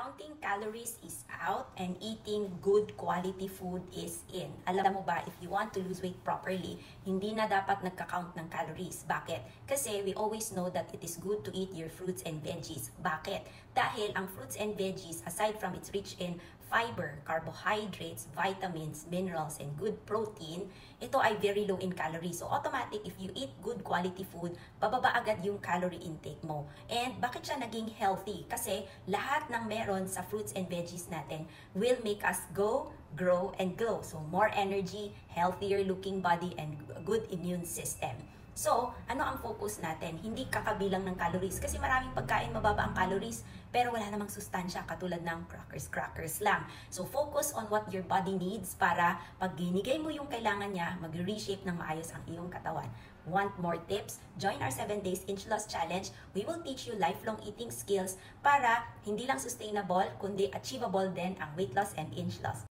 counting calories is out and eating good quality food is in. Alam mo ba, if you want to lose weight properly, hindi na dapat nagka-count ng calories. Bakit? Kasi we always know that it is good to eat your fruits and veggies. Bakit? Dahil ang fruits and veggies, aside from it's rich in fiber, carbohydrates, vitamins, minerals, and good protein, ito ay very low in calories. So automatic, if you eat good quality food, bababa agad yung calorie intake mo. And bakit siya naging healthy? Kasi lahat ng meron sa fruits and veggies natin will make us go, grow, and glow. So more energy, healthier looking body, and good immune system. So, ano ang focus natin? Hindi kakabilang ng calories. Kasi maraming pagkain mababa ang calories, pero wala namang sustansya katulad ng crackers lang. So, focus on what your body needs para pag ginigay mo yung kailangan niya, mag-reshape ng maayos ang iyong katawan. Want more tips? Join our 7 Days Inch Loss Challenge. We will teach you lifelong eating skills para hindi lang sustainable, kundi achievable din ang weight loss and inch loss.